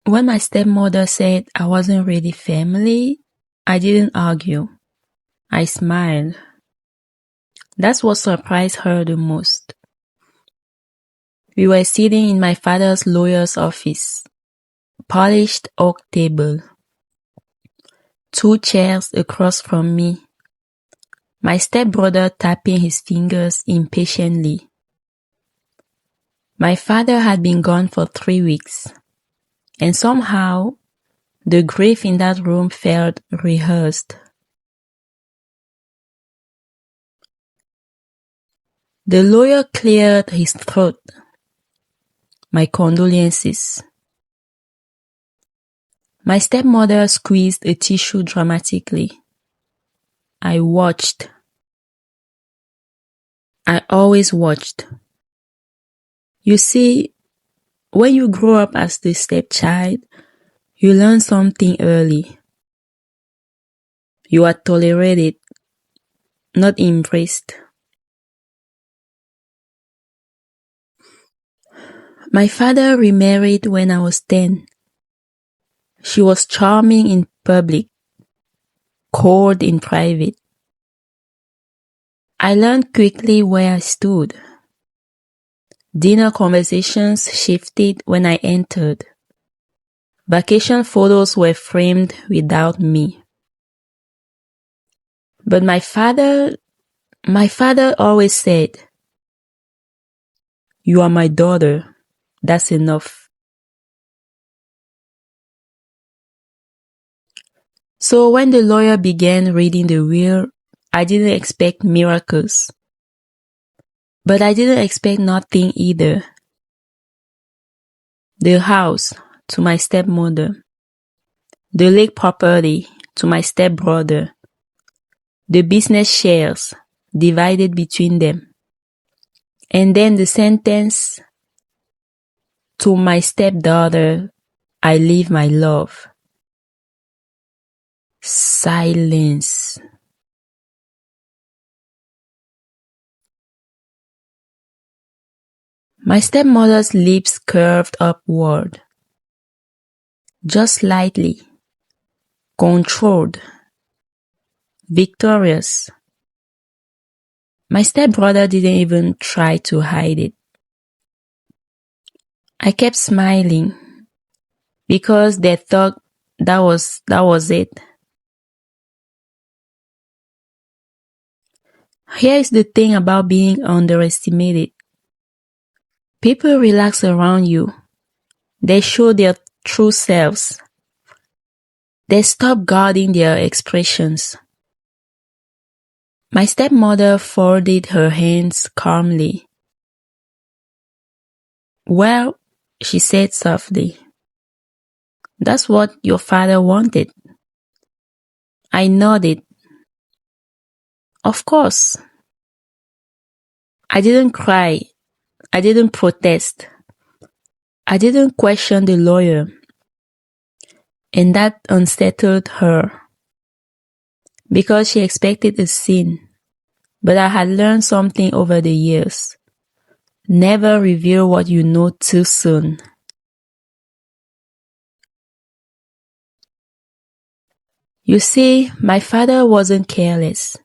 When my stepmother said I wasn't really family, I didn't argue. I smiled. That's what surprised her the most. We were sitting in my father's lawyer's office. Polished oak table. 2 chairs across from me. My stepbrother tapping his fingers impatiently. My father had been gone for 3 weeks, and somehow the grief in that room felt rehearsed. The lawyer cleared his throat. My condolences. My stepmother squeezed a tissue dramatically. I watched. I always watched. You see, when you grow up as the stepchild, you learn something early. You are tolerated, not embraced. My father remarried when I was 10. She was charming in public, cold in private. I learned quickly where I stood. Dinner conversations shifted when I entered. Vacation photos were framed without me. But my father always said, "You are my daughter. That's enough." So when the lawyer began reading the will, I didn't expect miracles. But I didn't expect nothing either. The house to my stepmother. The lake property to my stepbrother. The business shares divided between them. And then the sentence, "To my stepdaughter, I leave my love." Silence. My stepmother's lips curved upward. Just slightly. Controlled. Victorious. My stepbrother didn't even try to hide it. I kept smiling because they thought that was it. Here is the thing about being underestimated. People relax around you. They show their true selves. They stop guarding their expressions. My stepmother folded her hands calmly. "Well," she said softly, "that's what your father wanted." I nodded. Of course. I didn't cry. I didn't protest. I didn't question the lawyer. And that unsettled her. Because she expected a scene. But I had learned something over the years. Never reveal what you know too soon. You see, my father wasn't careless.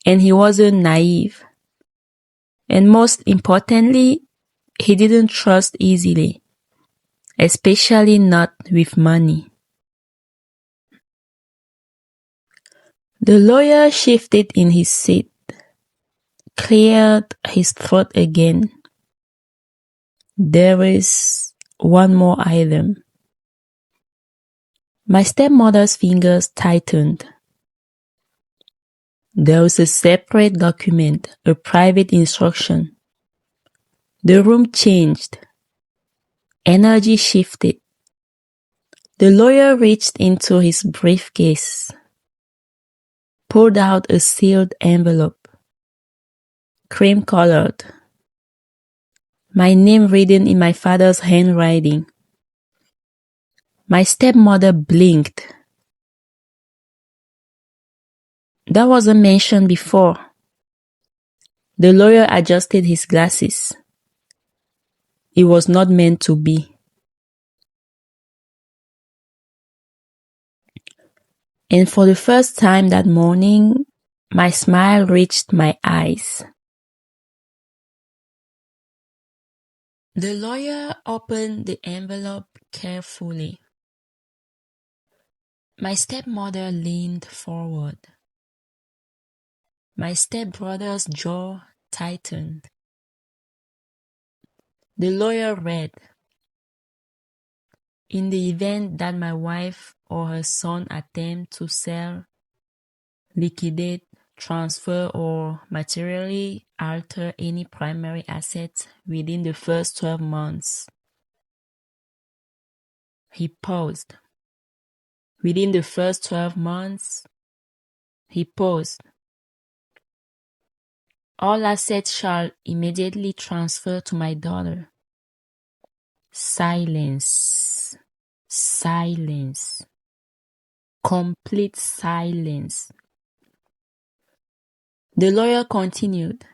And he wasn't naive. And most importantly, he didn't trust easily. Especially not with money. The lawyer shifted in his seat, cleared his throat again. "There is one more item." My stepmother's fingers tightened. There was a separate document, a private instruction. The room changed. Energy shifted. The lawyer reached into his briefcase, pulled out a sealed envelope, cream-colored. My name written in my father's handwriting. My stepmother blinked. That wasn't mentioned before. The lawyer adjusted his glasses. It was not meant to be. And for the first time that morning, my smile reached my eyes. The lawyer opened the envelope carefully. My stepmother leaned forward. My stepbrother's jaw tightened. The lawyer read, "In the event that my wife or her son attempt to sell, liquidate, transfer, or materially alter any primary assets within the first 12 months." He paused. Within the first 12 months, he paused. All assets shall immediately transfer to my daughter. Silence. Silence. Complete silence. The lawyer continued.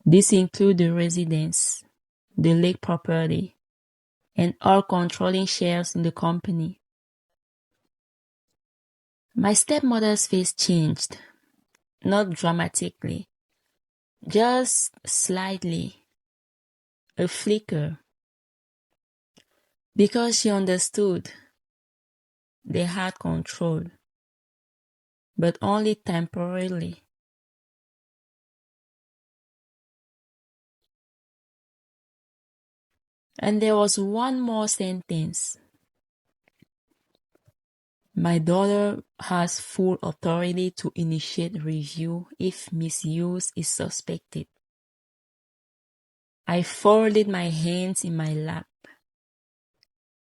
This includes the residence, the lake property, and all controlling shares in the company. My stepmother's face changed, not dramatically, just slightly, a flicker, because she understood they had control, but only temporarily. And there was one more sentence. My daughter has full authority to initiate review if misuse is suspected. I folded my hands in my lap.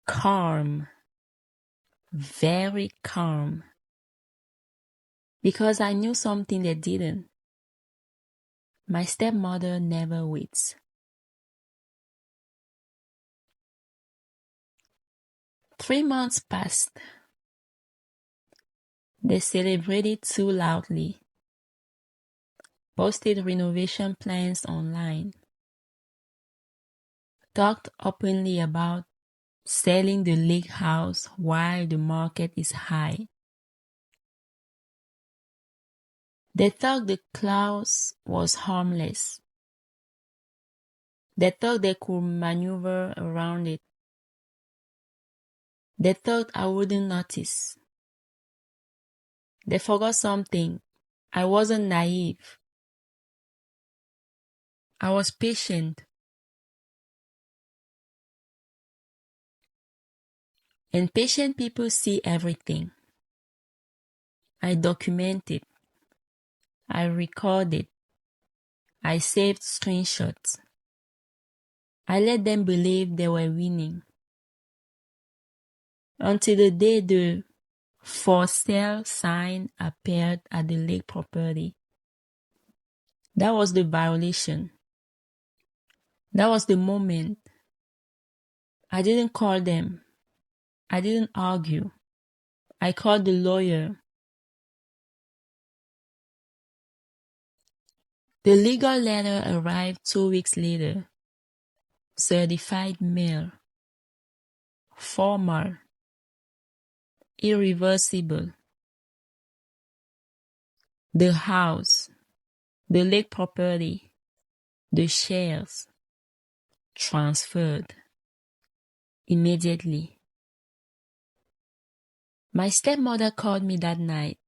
Calm. Very calm. Because I knew something they didn't. My stepmother never waits. 3 months passed. They celebrated too loudly. Posted renovation plans online. Talked openly about selling the lake house while the market is high. They thought the clause was harmless. They thought they could maneuver around it. They thought I wouldn't notice. They forgot something. I wasn't naive. I was patient. And patient people see everything. I documented. I recorded. I saved screenshots. I let them believe they were winning. Until the day the "for sale" sign appeared at the lake property. That was the violation. That was the moment. I didn't call them. I didn't argue. I called the lawyer. The legal letter arrived 2 weeks later. Certified mail. Formal. Irreversible. The house. The lake property. The shares. Transferred. Immediately. My stepmother called me that night.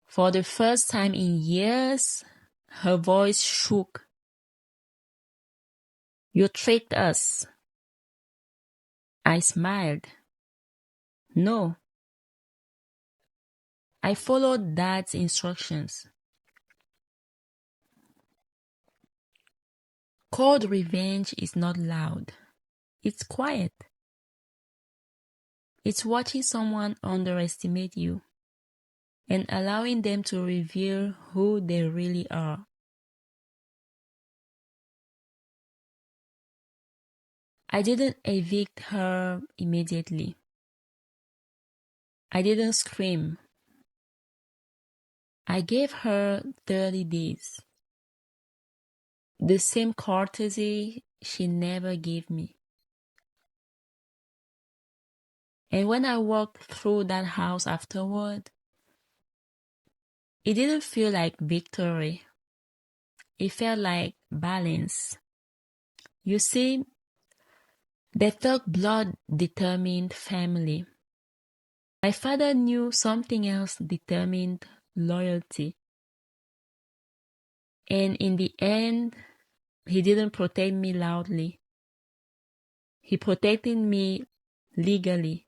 For the first time in years, her voice shook. "You tricked us." I smiled. "No." I followed Dad's instructions. Cold revenge is not loud. It's quiet. It's watching someone underestimate you and allowing them to reveal who they really are. I didn't evict her immediately. I didn't scream. I gave her 30 days. The same courtesy she never gave me. And when I walked through that house afterward, it didn't feel like victory. It felt like balance. You see, the thug blood determined family. My father knew something else determined loyalty. And in the end, he didn't protect me loudly. He protected me legally.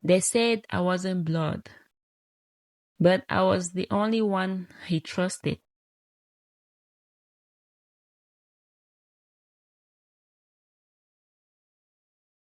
They said I wasn't blood, but I was the only one he trusted.